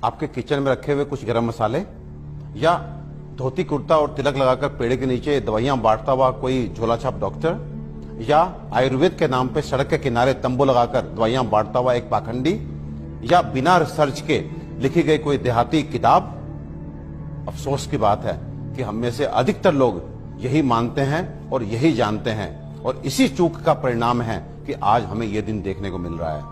आपके किचन में रखे हुए कुछ गरम मसाले, या धोती कुर्ता और तिलक लगाकर पेड़ के नीचे दवाइयां बांटता हुआ कोई झोला छाप डॉक्टर, या आयुर्वेद के नाम पे सड़क के किनारे तंबू लगाकर दवाइयां बांटता हुआ एक पाखंडी, या बिना रिसर्च के लिखी गई कोई देहाती किताब। अफसोस की बात है कि हम में से अधिकतर लोग यही मानते हैं और यही जानते हैं, और इसी चूक का परिणाम है कि आज हमें यह दिन देखने को मिल रहा है।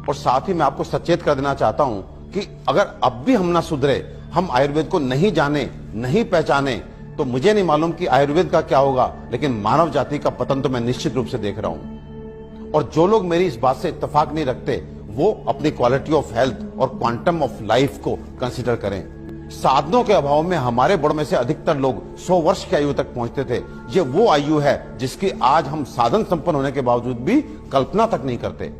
और साथ ही मैं आपको सचेत कर देना चाहता हूं कि अगर अब भी हम ना सुधरे, हम आयुर्वेद को नहीं जाने, नहीं पहचाने, तो मुझे नहीं मालूम कि आयुर्वेद का क्या होगा, लेकिन मानव जाति का पतन तो मैं निश्चित रूप से देख रहा हूं। और जो लोग मेरी इस बात से इत्तेफाक नहीं रखते, वो अपनी क्वालिटी ऑफ हेल्थ और क्वांटम ऑफ लाइफ को कंसिडर करें। साधनों के अभाव में हमारे बड़ों में से अधिकतर लोग 100 वर्ष की आयु तक पहुंचते थे। ये वो आयु है जिसकी आज हम साधन संपन्न होने के बावजूद भी कल्पना तक नहीं करते।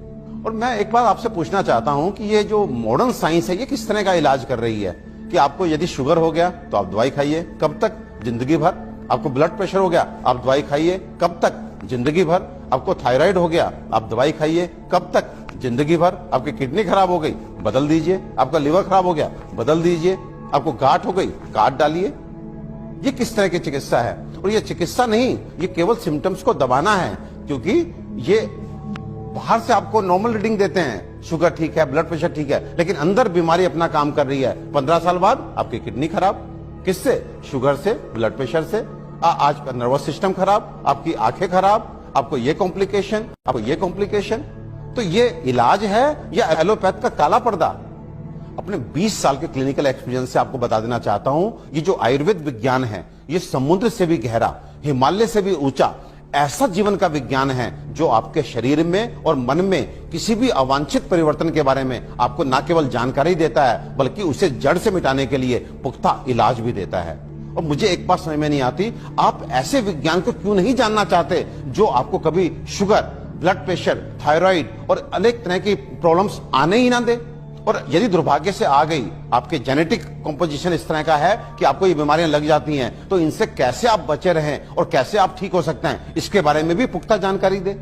और मैं एक बार आपसे पूछना चाहता हूं कि ये जो मॉडर्न साइंस है, ये किस तरह का इलाज कर रही है कि आपको यदि शुगर हो गया तो आप दवाई खाइए, कब तक? जिंदगी भर। आपको ब्लड प्रेशर हो गया, आप दवाई खाइए, कब तक? जिंदगी भर। आपको थायराइड हो गया, आप दवाई खाइए, कब तक? जिंदगी भर। आपकी किडनी खराब हो गई, बदल दीजिए। आपका लिवर खराब हो गया, बदल दीजिए। आपको गांठ हो गई, काट डालिए। ये किस तरह की चिकित्सा है? और ये चिकित्सा नहीं, ये केवल सिम्टम्स को दबाना है, क्योंकि ये बाहर से आपको नॉर्मल रीडिंग देते हैं, शुगर ठीक है, ब्लड प्रेशर ठीक है, लेकिन अंदर बीमारी अपना काम कर रही है। 15 साल बाद आपकी किडनी खराब, किससे? शुगर से, ब्लड प्रेशर से। आज का नर्वस सिस्टम खराब, आपकी आंखें खराब, आपको ये कॉम्प्लिकेशन, आपको ये कॉम्प्लिकेशन। तो ये इलाज है या एलोपैथ का काला पर्दा? अपने 20 साल के क्लिनिकल एक्सपीरियंस से आपको बता देना चाहता हूं, ये जो आयुर्वेद विज्ञान है, ये समुद्र से भी गहरा, हिमालय से भी ऊंचा ऐसा जीवन का विज्ञान है जो आपके शरीर में और मन में किसी भी अवांछित परिवर्तन के बारे में आपको न केवल जानकारी देता है, बल्कि उसे जड़ से मिटाने के लिए पुख्ता इलाज भी देता है। और मुझे एक बात समझ में नहीं आती, आप ऐसे विज्ञान को क्यों नहीं जानना चाहते जो आपको कभी शुगर, ब्लड प्रेशर, थायराइड और अनेक तरह की प्रॉब्लम्स आने ही ना दे। और यदि दुर्भाग्य से आ गई, आपके जेनेटिक कॉम्पोजिशन इस तरह का है कि आपको ये बीमारियां लग जाती हैं, तो इनसे कैसे आप बचे रहें और कैसे आप ठीक हो सकते हैं, इसके बारे में भी पुख्ता जानकारी दे।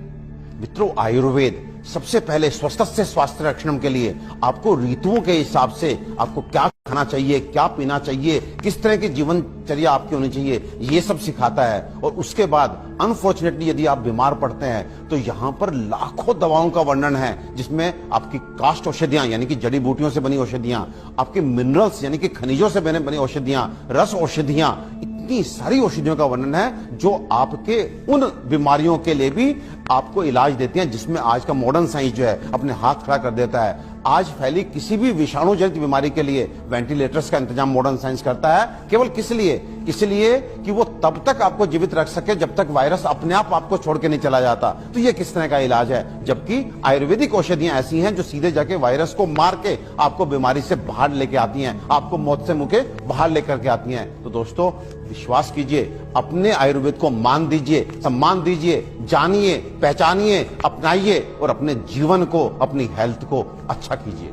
मित्रों, आयुर्वेद सबसे पहले स्वस्थ से स्वास्थ्य रक्षण के लिए आपको ऋतुओं के हिसाब से आपको क्या खाना चाहिए, क्या पीना चाहिए, किस तरह की जीवनचर्या आपकी होनी चाहिए, ये सब सिखाता है। और उसके बाद अनफॉर्चुनेटली यदि आप बीमार पड़ते हैं तो यहाँ पर लाखों दवाओं का वर्णन है, जिसमें आपकी काष्ठ औषधियां यानी कि जड़ी बूटियों से बनी औषधियां, आपके मिनरल्स यानी कि खनिजों से बनी औषधियां, रस औषधियां, इतनी सारी औषधियों का वर्णन है जो आपके उन बीमारियों के लिए भी आपको इलाज देती हैं, जिसमें आज का मॉडर्न साइंस जो है अपने हाथ खड़ा कर देता है। आज फैली किसी भी विषाणु जनित बीमारी के लिए वेंटिलेटर्स का इंतजाम मॉडर्न साइंस करता है। केवल किस लिए? इसलिए कि वो तब तक आपको जीवित रख सके जब तक वायरस अपने आप आपको छोड़ के नहीं चला जाता। तो ये किस तरह का इलाज है? जबकि आयुर्वेदिक औषधियां ऐसी हैं जो सीधे जाके वायरस को मार के आपको बीमारी से बाहर लेके आती हैं, आपको मौत से मुंह के बाहर लेकर के आती हैं। तो दोस्तों, विश्वास कीजिए, अपने आयुर्वेद को मान दीजिए, सम्मान दीजिए, जानिए, पहचानिए, अपनाइए और अपने जीवन को, अपनी हेल्थ को अच्छा कीजिए।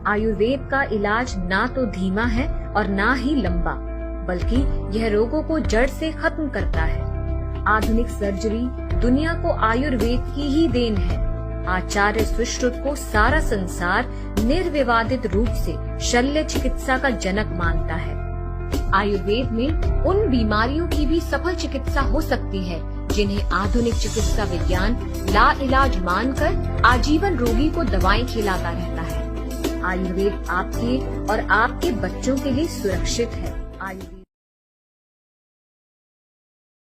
आयुर्वेद का इलाज ना तो धीमा है और ना ही लंबा, बल्कि यह रोगों को जड़ से खत्म करता है। आधुनिक सर्जरी दुनिया को आयुर्वेद की ही देन है। आचार्य सुश्रुत को सारा संसार निर्विवादित रूप से शल्य चिकित्सा का जनक मानता है। आयुर्वेद में उन बीमारियों की भी सफल चिकित्सा हो सकती है जिन्हें आधुनिक चिकित्सा विज्ञान लाइलाज मानकर आजीवन रोगी को दवाएं खिलाता रहता है। आयुर्वेद आपके और आपके बच्चों के लिए सुरक्षित है। आयुर्वेद